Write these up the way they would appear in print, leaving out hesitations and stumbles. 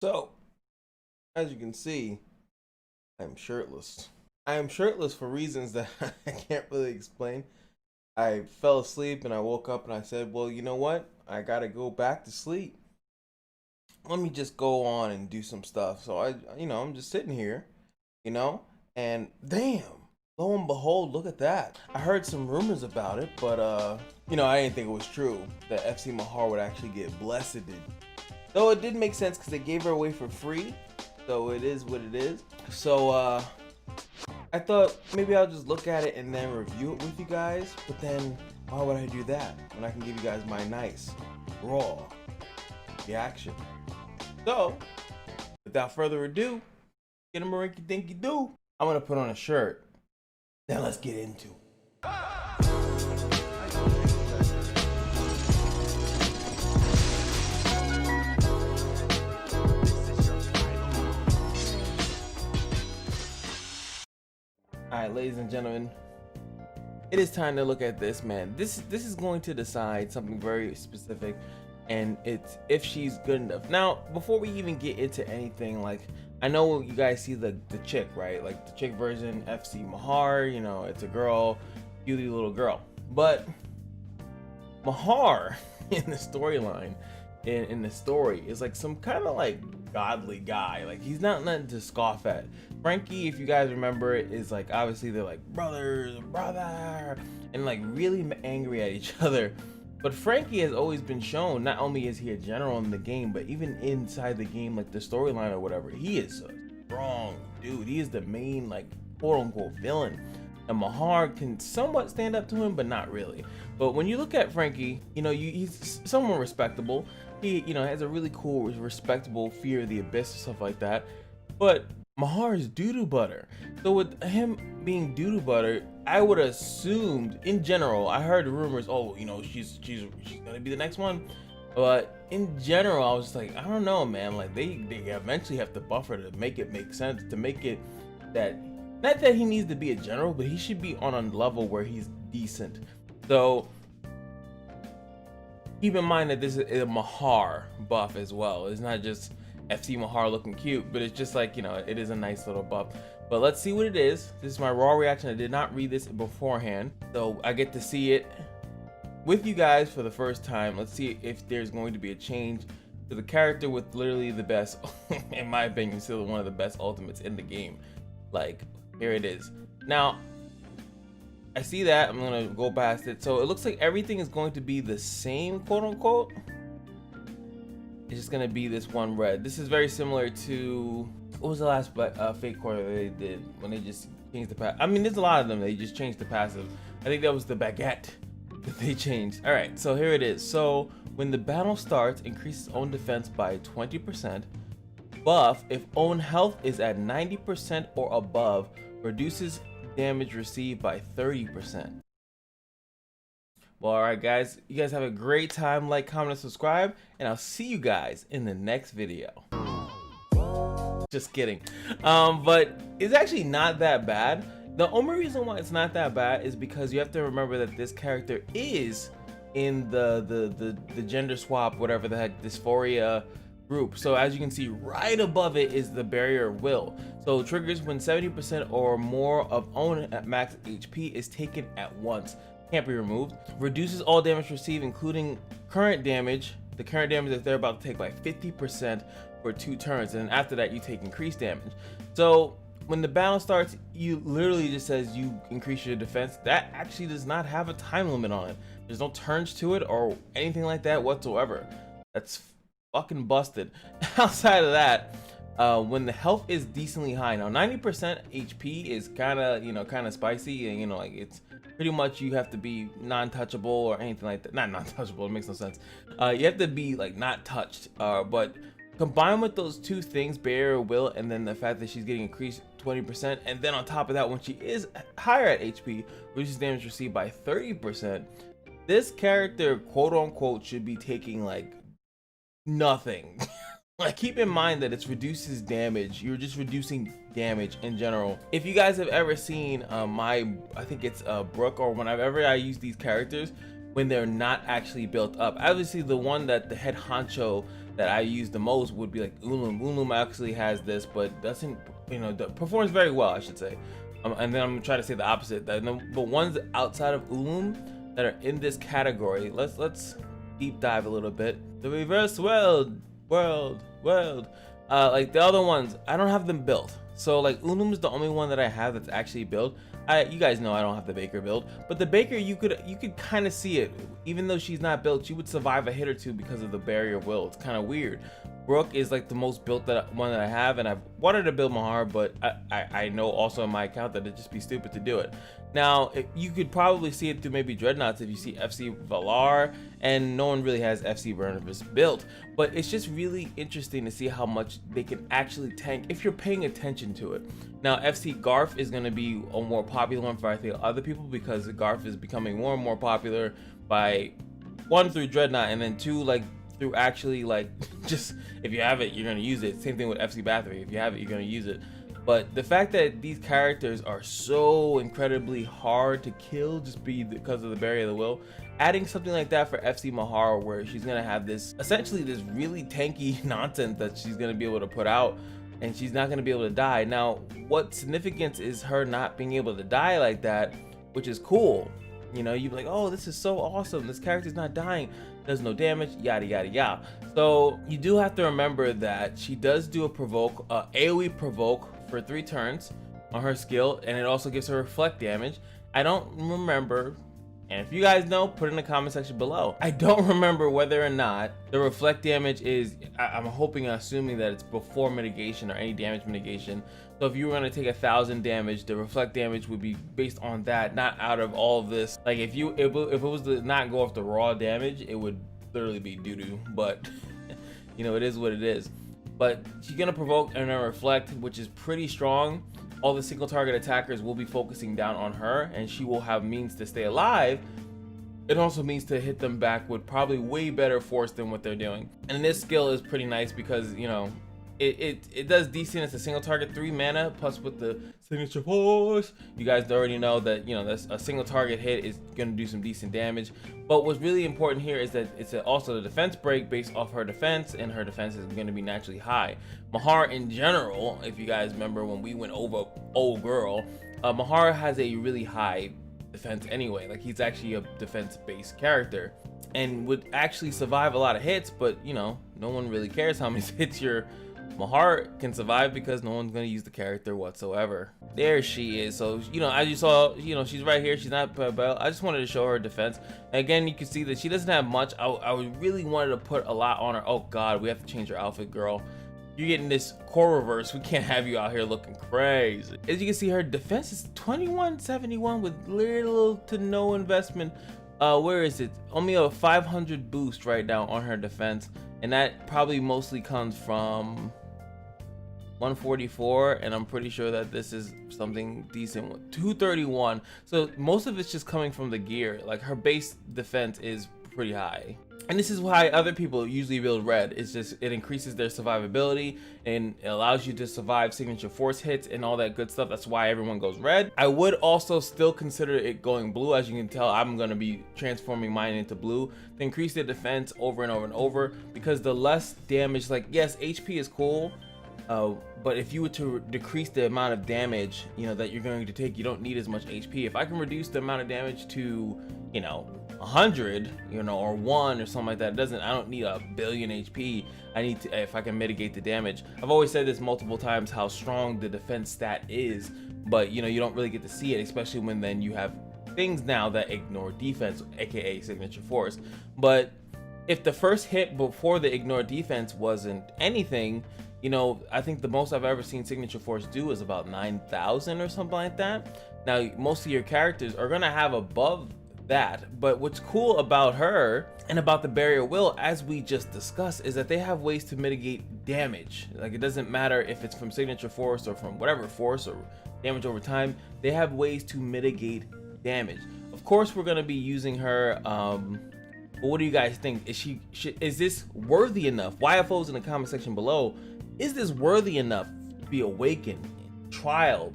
So, as you can see, I'm shirtless. I am shirtless for reasons that I can't really explain. I fell asleep and I woke up and I said, well, you know what? I gotta go back to sleep. Let me just go on and do some stuff. So I'm just sitting here, you know, and damn, lo and behold, look at that. I heard some rumors about it, but I didn't think it was true that FC Mahar would actually get blessed. Though it did make sense because they gave her away for free, so it is what it is. So I thought maybe I'll just look at it and then review it with you guys. But then why would I do that when I can give you guys my nice, raw reaction? So without further ado, get a rinky dinky do. I'm gonna put on a shirt. Then let's get into it. Alright, ladies and gentlemen, it is time to look at this, man. This is going to decide something very specific, and it's if she's good enough. Now, before we even get into anything, like, I know you guys see the chick, right? Like the chick version, FC Mahar, it's a girl, beauty little girl. But Mahar in the storyline, in the story, is like some kind of like godly guy. Like, he's not nothing to scoff at. Frankie, if you guys remember it, is like, obviously they're like brother, and like really angry at each other. But Frankie has always been shown, not only is he a general in the game, but even inside the game, like the storyline or whatever, he is a strong dude. He is the main, like, quote unquote villain. And Mahar can somewhat stand up to him, but not really. But when you look at Frankie, he's somewhat respectable. He, has a really cool, respectable Fear of the Abyss and stuff like that. But Mahar is doo-doo butter. So with him being doo-doo butter, I would have assumed, in general, I heard rumors, oh, she's gonna be the next one. But in general, I was just like, I don't know, man. Like, they eventually have to buff her to make it make sense, to make it that, not that he needs to be a general, but he should be on a level where he's decent. So keep in mind that this is a Mahar buff as well. It's not just FC Mahar looking cute, but it's just like, it is a nice little buff. But let's see what it is. This is my raw reaction. I did not read this beforehand, so I get to see it with you guys for the first time. Let's see if there's going to be a change to the character with literally the best, in my opinion, still one of the best ultimates in the game. Like, here it is. Now, I see that. I'm gonna go past it. So it looks like everything is going to be the same, quote unquote. It's just gonna be this one red. This is very similar to, what was the last fake quarter they did when they just changed the pass? I mean, there's a lot of them. They just changed the passive. I think that was the baguette that they changed. All right, so here it is. So when the battle starts, increases own defense by 20%. Buff if own health is at 90% or above, reduces damage received by 30%. Well, alright guys, you guys have a great time. Like, comment, and subscribe, and I'll see you guys in the next video. Just kidding. But it's actually not that bad. The only reason why it's not that bad is because you have to remember that this character is in the gender swap, whatever the heck, dysphoria group. So as you can see, right above it is the barrier of will. So triggers when 70% or more of own at max HP is taken at once. Can't be removed. Reduces all damage received, including current damage. The current damage that they're about to take by 50% for 2 turns, and after that you take increased damage. So when the battle starts, you literally just says you increase your defense. That actually does not have a time limit on it. There's no turns to it or anything like that whatsoever. That's fucking busted. Outside of that, when the health is decently high, now 90% HP is kind of spicy, and like, it's pretty much you have to be non-touchable or anything like that. Not non-touchable, it makes no sense. You have to be like not touched, but combined with those two things, barrier will, and then the fact that she's getting increased 20%, and then on top of that, when she is higher at HP, reduces damage received by 30%, this character, quote unquote, should be taking like nothing. Like, keep in mind that it's reduces damage. You're just reducing damage in general. If you guys have ever seen I think it's Brooke, or whenever I use these characters when they're not actually built up. Obviously the one that the head honcho that I use the most would be like Ulum. Ulum actually has this, but doesn't, performs very well, I should say. And then I'm gonna try to say the opposite. The ones outside of Ulum that are in this category, let's deep dive a little bit. The reverse world. Like the other ones, I don't have them built. So like Ulum is the only one that I have that's actually built. You guys know I don't have the Baker build, but the Baker you could kind of see it. Even though she's not built, she would survive a hit or two because of the barrier of will. It's kind of weird. Brooke is like the most built one that I have, and I've wanted to build Mahar, but I know also in my account that it'd just be stupid to do it. Now, you could probably see it through maybe Dreadnoughts if you see FC Valar, and no one really has FC Vernivis built. But it's just really interesting to see how much they can actually tank if you're paying attention to it. Now, FC Garf is going to be a more popular one for I think other people, because Garf is becoming more and more popular by 1 through Dreadnought, and then 2 like through actually like just if you have it you're gonna use it. Same thing with FC Bathory, if you have it you're gonna use it. But the fact that these characters are so incredibly hard to kill just because of the barrier of the will, adding something like that for FC Mahar, where she's gonna have this essentially this really tanky nonsense that she's gonna be able to put out, and she's not gonna be able to die. Now, what significance is her not being able to die like that, which is cool. You'd be like, oh, this is so awesome, this character's not dying, does no damage, yada yada yada. So you do have to remember that she does do a provoke, AoE provoke for 3 turns on her skill, and it also gives her reflect damage. I don't remember, and if you guys know, put it in the comment section below. I don't remember whether or not the reflect damage is, I'm hoping and assuming that it's before mitigation or any damage mitigation. So if you were gonna take 1,000 damage, the reflect damage would be based on that, not out of all of this. Like if it was to not go off the raw damage, it would literally be doo-doo, but it is what it is. But she's gonna provoke and then reflect, which is pretty strong. All the single target attackers will be focusing down on her, and she will have means to stay alive. It also means to hit them back with probably way better force than what they're doing. And this skill is pretty nice because it does decent. It's a single target 3 mana, plus with the signature force, you guys already know that that's a single target hit is going to do some decent damage. But what's really important here is that it's also the defense break based off her defense, and her defense is going to be naturally high. Mahar in general, if you guys remember when we went over old girl, Mahar has a really high defense anyway. Like he's actually a defense based character and would actually survive a lot of hits, but no one really cares how many hits your Mahar can survive because no one's going to use the character whatsoever. There she is. So as you saw, she's right here. She's not belt. I just wanted to show her defense. And again, you can see that she doesn't have much. I really wanted to put a lot on her. Oh god, we have to change her outfit, girl. You're getting this core reverse. We can't have you out here looking crazy. As you can see, her defense is 2171 with little to no investment. Where is it? Only a 500 boost right now on her defense, and that probably mostly comes from 144, and I'm pretty sure that this is something decent with 231. So most of it's just coming from the gear. Like her base defense is pretty high, and this is why other people usually build red. It's just it increases their survivability and it allows you to survive signature force hits and all that good stuff. That's why everyone goes red. I would also still consider it going blue. As you can tell, I'm going to be transforming mine into blue to increase the defense over and over and over, because the less damage, like yes, HP is cool, but if you were to decrease the amount of damage that you're going to take, you don't need as much HP. If I can reduce the amount of damage to 100 or 1 or something like that, I don't need a billion HP. I need to, if I can mitigate the damage. I've always said this multiple times, how strong the defense stat is, but you don't really get to see it, especially when then you have things now that ignore defense, aka signature force. But if the first hit before the ignore defense wasn't anything, I think the most I've ever seen signature force do is about 9,000 or something like that. Now most of your characters are gonna have above that, but what's cool about her and about the barrier will, as we just discussed, is that they have ways to mitigate damage. Like it doesn't matter if it's from signature force or from whatever force or damage over time, they have ways to mitigate damage. Of course we're gonna be using her, but what do you guys think? Is this worthy enough? YFOs in the comment section below. Is this worthy enough to be awakened, trialed?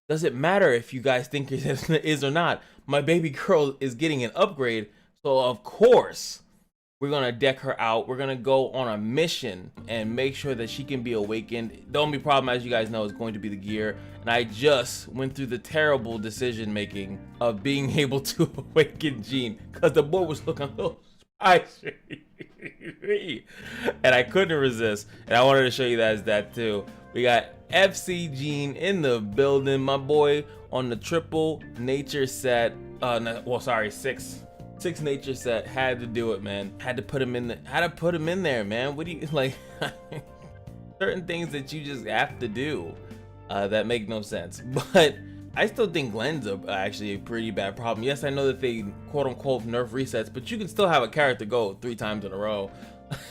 Does it matter if you guys think it is or not? My baby girl is getting an upgrade, so of course We're gonna deck her out. We're gonna go on a mission and make sure that she can be awakened. The only problem, as you guys know, is going to be the gear. And I just went through the terrible decision making of being able to awaken Jean because the board was looking a little spicy. And I couldn't resist. And I wanted to show you guys that too. We got FC Jean in the building, my boy, on the triple nature set. Well, sorry, six nature set. Had to do it, man. Had to put him in there, man. What do you like? Certain things that you just have to do that make no sense. But I still think Glenn's actually a pretty bad problem. Yes, I know that they quote unquote nerf resets, but you can still have a character go 3 times in a row.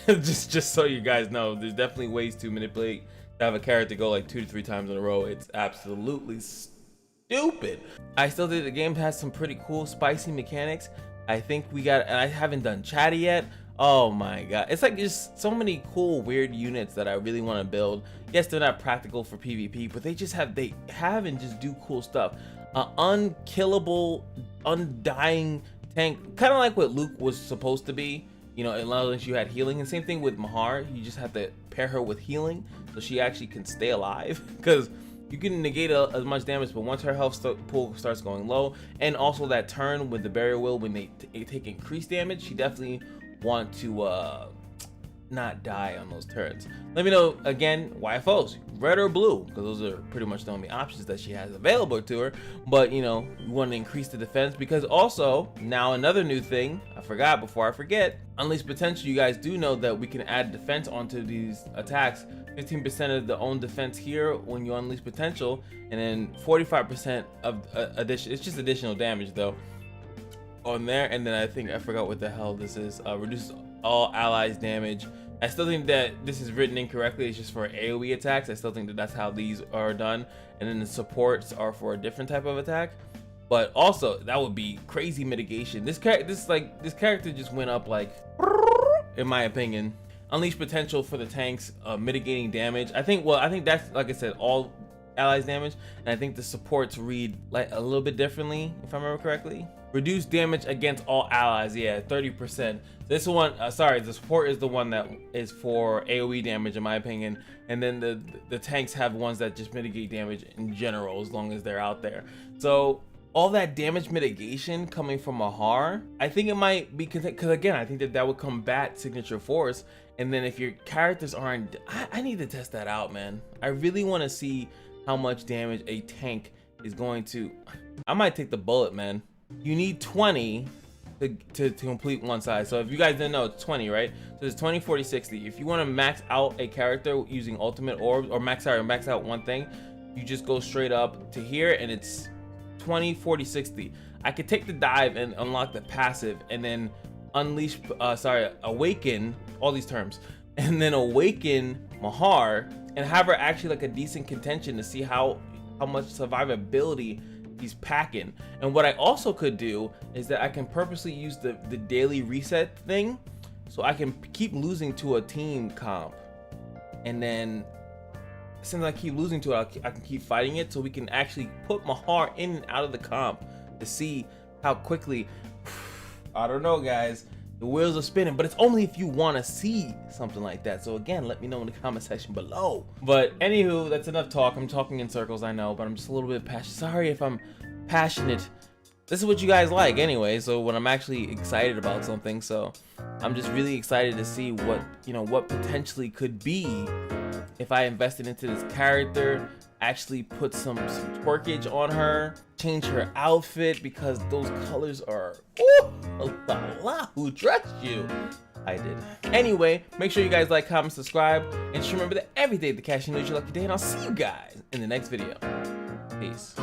just so you guys know, there's definitely ways to manipulate to have a character go like 2 to 3 times in a row. It's absolutely stupid. I still think the game has some pretty cool spicy mechanics. I think we got, and I haven't done chatty yet. Oh my god, it's like just so many cool weird units that I really want to build. Yes, they're not practical for PvP, but they have and just do cool stuff. Unkillable, undying tank, kind of like what Luke was supposed to be. You know, unless you had healing. And same thing with Mahar, you just have to pair her with healing so she actually can stay alive, because you can negate as much damage, but once her health pool starts going low, and also that turn with the barrier will, when they take increased damage, she definitely want to not die on those turns. Let me know again, YFOs, red or blue, because those are pretty much the only options that she has available to her. But you know, you want to increase the defense, because also now another new thing I forgot before I forget, Unleash Potential. You guys do know that we can add defense onto these attacks. 15% of the own defense here when you unleash potential, and then 45% of addition. It's just additional damage though on there. And then I think I forgot what the hell this is. Reduces all allies damage. I still think that this is written incorrectly. It's just for AoE attacks. I still think that that's how these are done. And then the supports are for a different type of attack. But also that would be crazy mitigation. This character just went up like, in my opinion. Unleash potential for the tanks, mitigating damage. I think that's, like I said, all allies damage, and I think the supports read like a little bit differently, if I remember correctly. Reduce damage against all allies, yeah, 30%. This one, sorry, the support is the one that is for AoE damage, in my opinion, and then the tanks have ones that just mitigate damage in general, as long as they're out there. So all that damage mitigation coming from Mahar, I think it might be, because again, I think that would combat signature force. And then if your characters aren't, I need to test that out, man. I really want to see how much damage a tank is going to. I might take the bullet, man. You need 20 to complete one side. So if you guys didn't know, it's 20, right? So it's 20, 40, 60. If you want to max out a character using ultimate orbs, or max out one thing, you just go straight up to here, and it's 20, 40, 60. I could take the dive and unlock the passive, and then unleash, awaken, all these terms, and then awaken Mahar and have her actually like a decent contention to see how much survivability he's packing. And what I also could do is that I can purposely use the daily reset thing, so I can keep losing to a team comp, and then since I keep losing to it, I can keep fighting it, so we can actually put Mahar in and out of the comp to see how quickly. I don't know, guys. The wheels are spinning, but it's only if you want to see something like that. So again, let me know in the comment section below. But anywho, that's enough talk. I'm talking in circles, I know, but I'm just a little bit passionate. Sorry if I'm passionate. This is what you guys like anyway. So when I'm actually excited about something, so I'm just really excited to see what, you know, what potentially could be if I invested into this character, actually put some twerkage on her, change her outfit, because those colors are, ooh, la la, who dressed you? I did. Anyway, make sure you guys like, comment, subscribe, and just remember that every day the Kashino is your lucky day, and I'll see you guys in the next video. Peace.